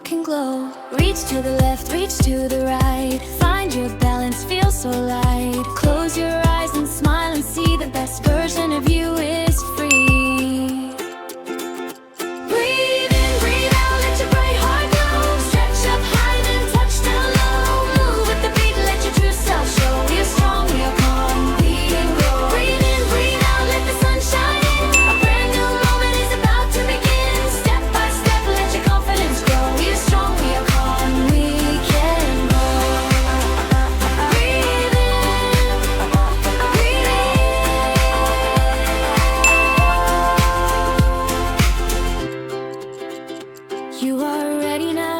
can glow. Reach to the left, reach to the right. Find your balance, feel so light. Close your eyes and smile and see the best version of you is free. Breathe in, breathe out, let your bright heart glow. Stretch up high, then touch down low. Move with the beat, let your true self show. We are strong, we are calm, we can grow. Breathe in, breathe out, let the sun shine in. A brand new moment is about to begin. Step by step, let your confidence grow. We are strong, we are calm, we can grow. Breathe in, breathe in. You are ready now.